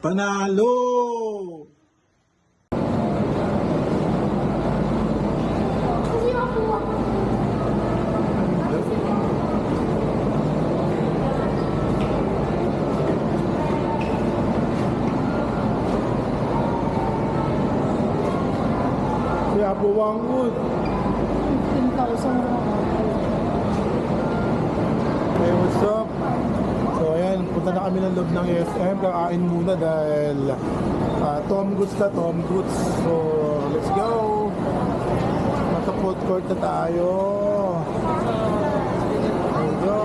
Panalo! Kaya Buwangwood. 15,000 lang. Hey, what's up? So ayan, punta na kami ng loob ng SM. Kakain muna dahil Tom Goods na Tom Goods. So let's go! Nasa food court na tayo. Let's go!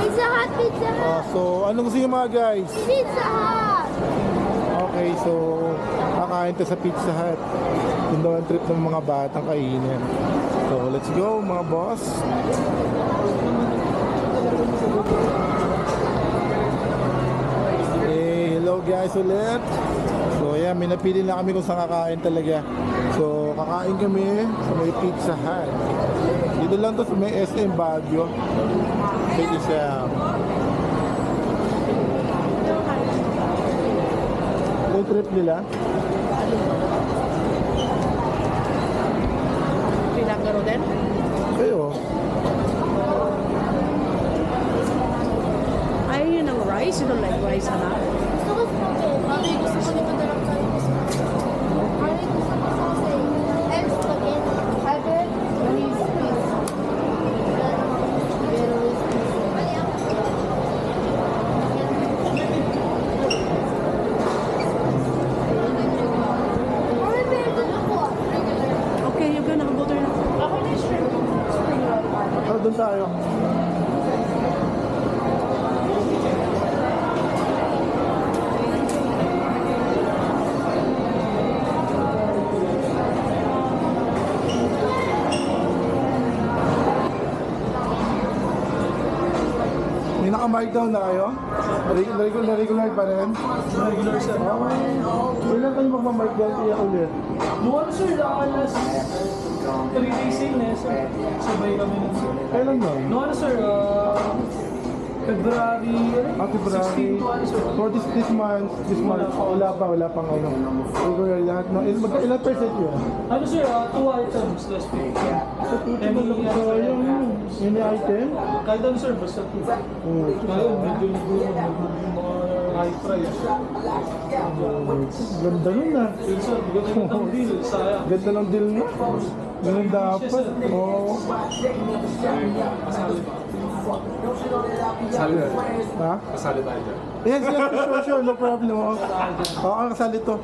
Pizza Hut, Pizza Hut. So anong gusto nyo mga guys? Pizza Hut. Okay, so kakain to sa Pizza Hut. Yun daw ang trip ng mga batang kainin. So let's go mga boss. Hey, hello guys ulit. So ayan, may napili na kami kung saan kakain talaga. So kakain kami sa may Pizza Hut. Dito lang to sa may SM Baguio. Pwede siya. Yung trip nila. Pinagaro din? Kayo. Ay, yun ang rice. You don't like rice, anak? Gusto ko spaghetti. Mami, gusto ko naman na lang kayo sa Mami, gusto ko sa and spaghetti. Ever? Please, please. Pero with Mali ako. Mami, pero doon ako. Okay, you're gonna butter na. Ako na shrimp. Oh, doon tayo. May naka-markdown na kayo? Regular pa rin? Regular sir. Kailan kayo magma-markdown kaya ulit? Noon sir, last 3 days in eh. Sabay kami nun sir. Kailan yun? Noon sir, February February. 16 to ano sir. For this month, wala pang ano. Regular lahat. No? Ilan percent yun? Ano sir, 2 items last week. Sa tuti mo lang sa yung item? Kahit ano sir, basta 2. Oo. Ngayon, medyo yung mga high price. Ganda nun ah. Yun sir, bigyan ng deal, sayang. Ganda ng deal mo. Ganun dapat. Oo. Kasali na. Ha? Kasali tayo dyan. Yes, sure, no problem. Oo, kasali to.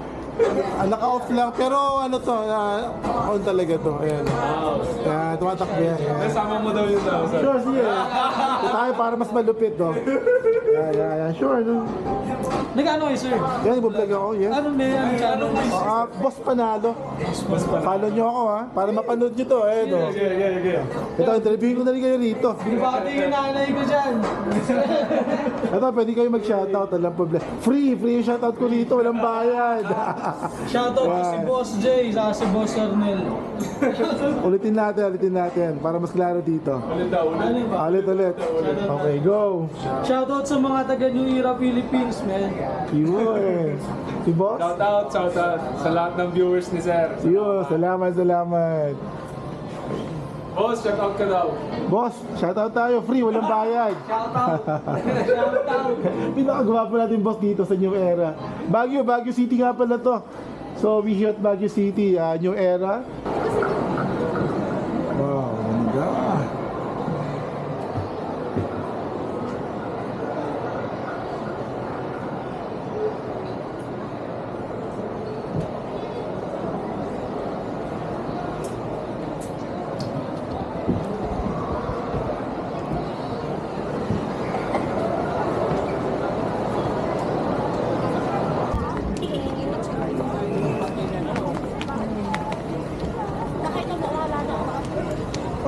Naka-off lang, pero ano to, on talaga to. Ayan. Ayan, tumatakbo yan. Kasama mo daw yun daw, sir. Sure, sige. Tayo para mas malupit, no? Yan, sure. No? Nag-ano kayo sir? Yan, ibablog ako, yes. Ano may ano channel? Boss Panalo. Follow nyo ako, ha? Para mapanood nyo to, eh, no? Ito, interviewin ko na rin kayo rito. Binabati yung nanay ko dyan. Ito, pwede kayo mag-shoutout, walang problema. Free yung shoutout ko rito, walang bayad. Shoutout to si Boss Jay, sa si Boss Arnel. ulitin natin, para mas klaro dito. Ulit daw, ulit. Ulit. Okay, go. Shoutout sa mga taga New Era Philippines, man. Yun. Si boss? Shout out sa lahat ng viewers ni sir. Yun, salamat. Boss, shout out ka daw. Boss, shoutout tayo, free, walang bayad. Shoutout. Shoutout. Pinakagwapo natin boss dito sa New Era. Baguio City nga pala to. So we here at Baguio City, New Era. Wow, ganda.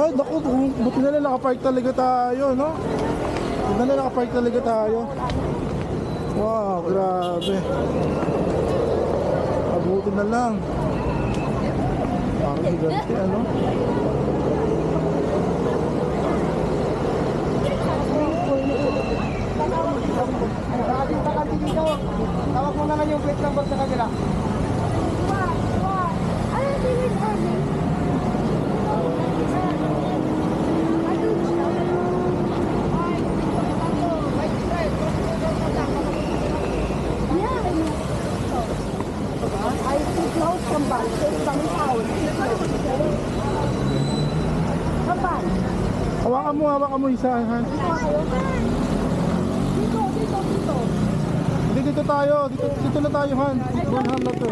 Ay, naku, buti na lang nakapark talaga tayo, no? Buti na lang nakapark talaga tayo. Wow, grabe. Abuti na lang. Parang gigante, ano? Pan. Hawakan mo isa, Han. Dito. Hindi, dito tayo. Dito na tayo, Han. One hand na to.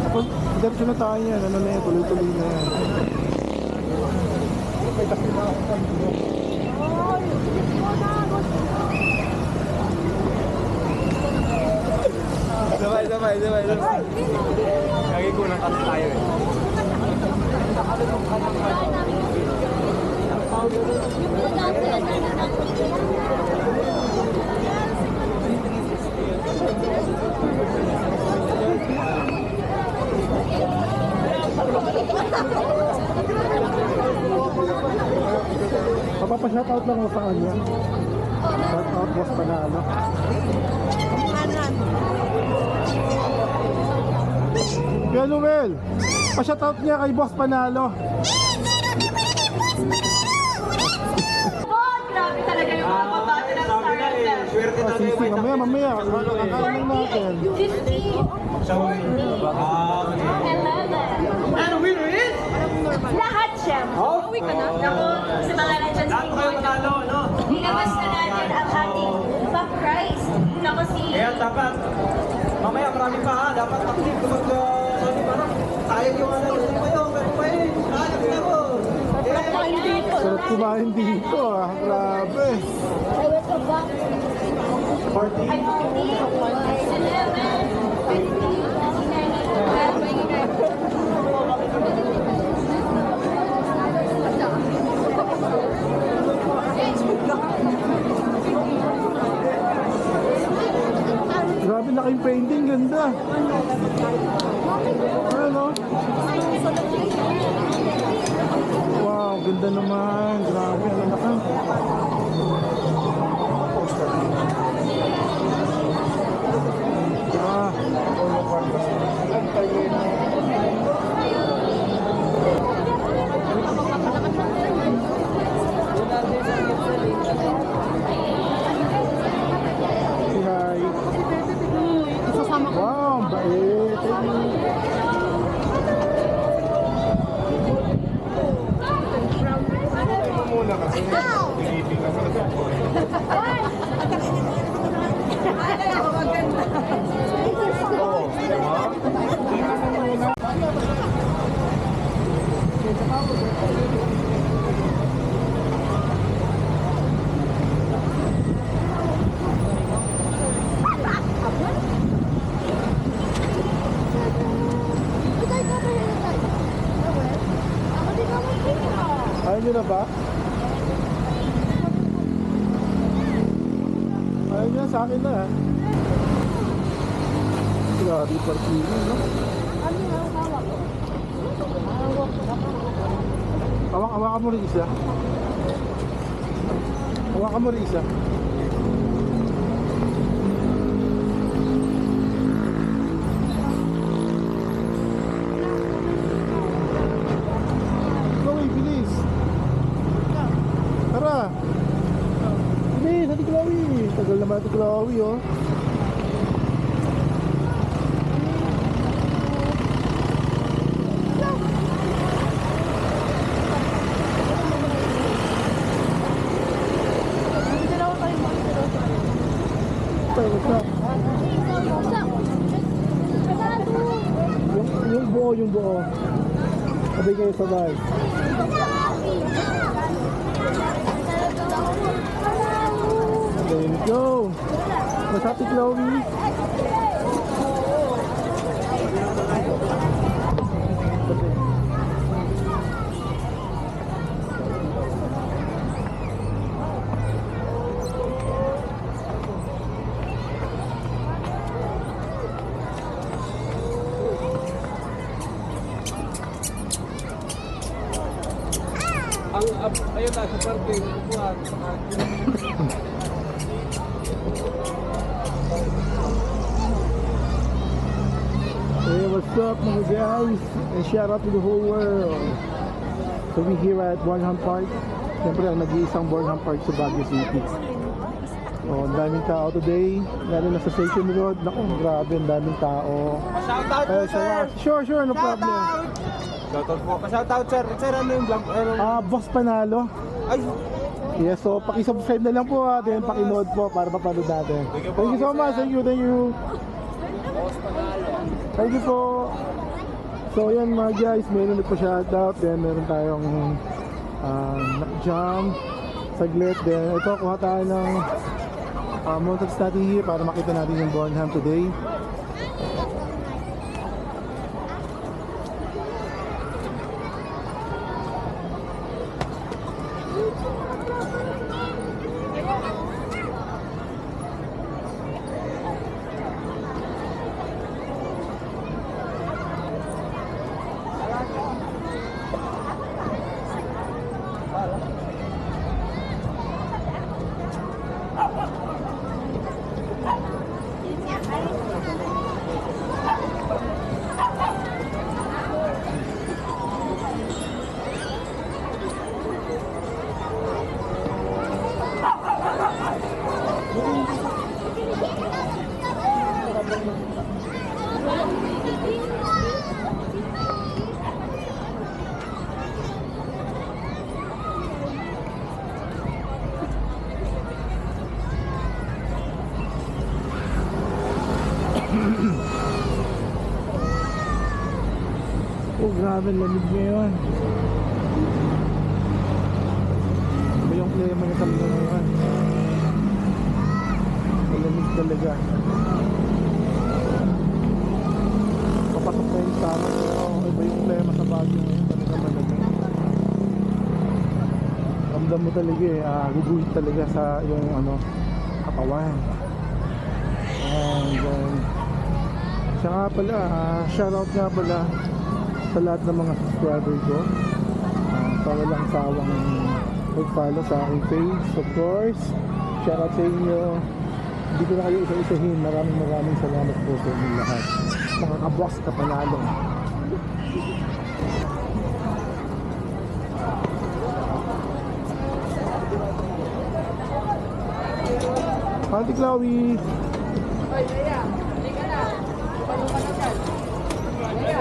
Tapos, diretso na tayo yan. Ano na yan, tuloy-tuloy na yan. Okay, tapos na ako sa dito. Sabay. Lagi ko nang kasi tayo eh. Papapa-shoutout lang ako sa kanya. Shoutout, boss Panalo. Kuya Noel, pa-shoutout niya kay boss Panalo. Oh, grabe talaga yung mga babae ng Starlet. Sisi, mamaya. Kakainin natin. 50. 11. Ano, winner is? Lahat, Shem. Uwi ka na? Naku, sa mga nandyan sa inyo. Nilabas na natin ang ating top prize. Naku, si... Kaya dapat, mamaya marami pa ha, dapat active kapag parang sayang yung ano, hindi pa yun, pero pa yun, sayang na mo. Sarap kumain dito ah. Grabe. Ay, wait ka ba? Ay, 11. Grabe na kayong painting. Ganda. Ano? Wow, ganda naman. Grabe. Ano na ka? Hi. Isasama ko. Wow, ang bait. Muna kasi. Ayaw nyo na ba? Ayaw nyo sa akin na. Grabe parking, no? Hawakan mo rin isa. Hawakan mo rin isa. Chloe, bilis. Tara. Bilis, hati Chloe. Tagal naman hati Chloe, oh. Yung buo. Sabay kayo sabay. There you go. What's up, Chloe? Ayun na, sa parking. Buwan. Hey, what's up mga guys? And shout out to the whole world. So we here at Bornham Park. Siyempre ang nag-iisang Bornham Park sa Baguio City. Oh, ang daming tao today. Lalo na sa Station Road. Naku, grabe, ang daming tao. Shout out to sir! Sure, no problem. Shoutout po. Pa-shoutout, sir. Sir, ano yung vlog? Boss Panalo. Ay, Yes, so paki-subscribe na lang po then paki-note po para mapanood natin. Thank you so much. Thank you. Thank you po. So yan mga guys, meron ulit po shoutout. Then meron tayong jump saglit. Then ito, kuha tayo ng mountain strategy para makita natin yung Bornham today. Oh, grabe lamig ngayon. Iba yung klima na talaga ngayon. Malamig talaga. Papasok na yung tama. Iba yung klima sa Baguio ngayon. Talaga malamig. Ramdam mo talaga guguhit talaga sa yung katawan. And siya nga pala, shoutout nga pala sa lahat ng mga subscriber ko sa walang sawang mag-follow sa aking page. Of course, shoutout sa inyo. Hindi ko na kayo isa-isahin. Maraming salamat po sa inyong lahat. Mga kaboss ka panalo. Auntie Chloe. Hoy, Leia, hindi ka na. Paano ka na dyan? Leia.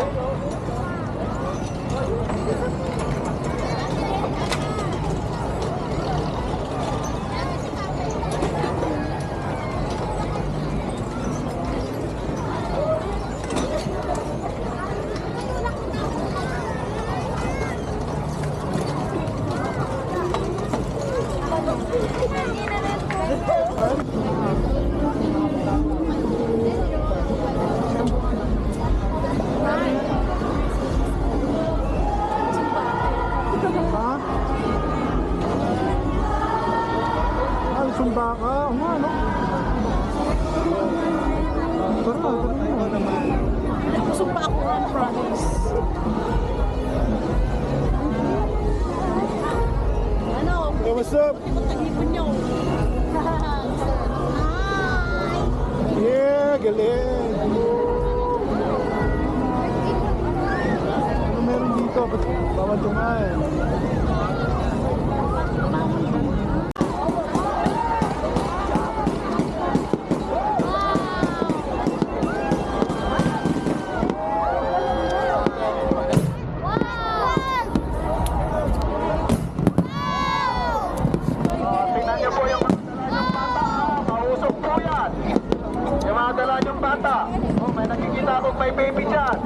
Ha? Sumba ka? Ano? Tara na. Nagpusong pa ako ng promise. Ano? Hey, what's up? Pag-ipon niyo. Yeah, galing. Ano meron dito? Ba't bawal kumain? Tingnan niyo po yung mga bata. Mausok po yan. Yung mga dala niyong bata. Oh, may nakikita akong may baby dyan.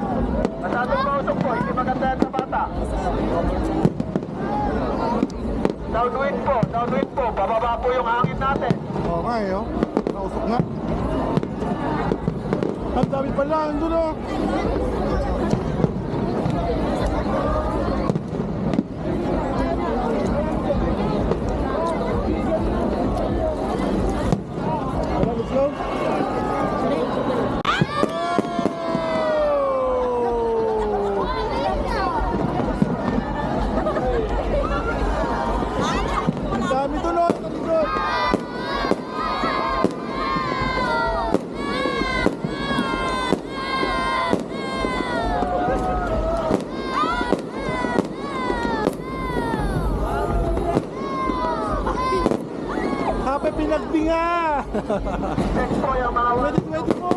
Masyadong mausok po. Hindi maganda yan sa bata. Downwind po. Downwind po. Bababa po yung hangin natin. Oo nga nausok nga. Ang dami pala, nandun o. Let's go. Ang dami doon o. Happy pinagbinga! Next po yung mga Pwede po!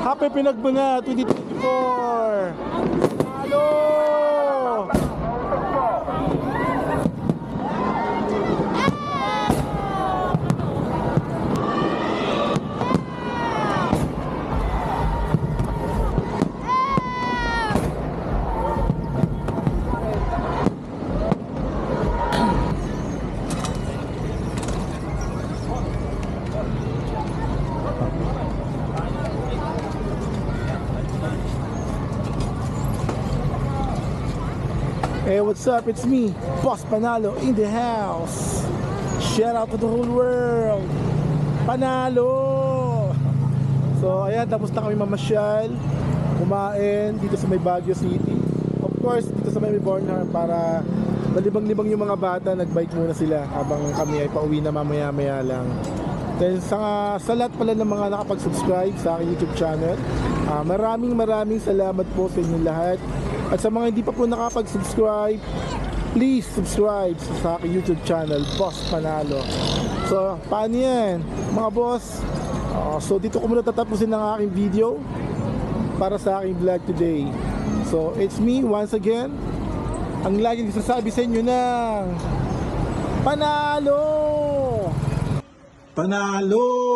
Happy Pinagbanga 2024! Halo! Hey, what's up? It's me, Boss Panalo in the house. Shout out to the whole world. Panalo! So, ayan, tapos na kami mamasyal, kumain dito sa may Baguio City. Of course, dito sa may Bornholm para malibang-libang yung mga bata, nagbike muna sila habang kami ay pauwi na mamaya-maya lang. Then sa lahat pala ng mga nakapag-subscribe sa aking YouTube channel, maraming salamat po sa inyo lahat. At sa mga hindi pa po nakapag-subscribe, please subscribe sa aking YouTube channel, Boss Panalo. So, paano yan, mga boss? So, dito ko muna tatapusin ang aking video para sa aking vlog today. So, it's me once again, ang laging sasabi sa inyo ng Panalo! Panalo!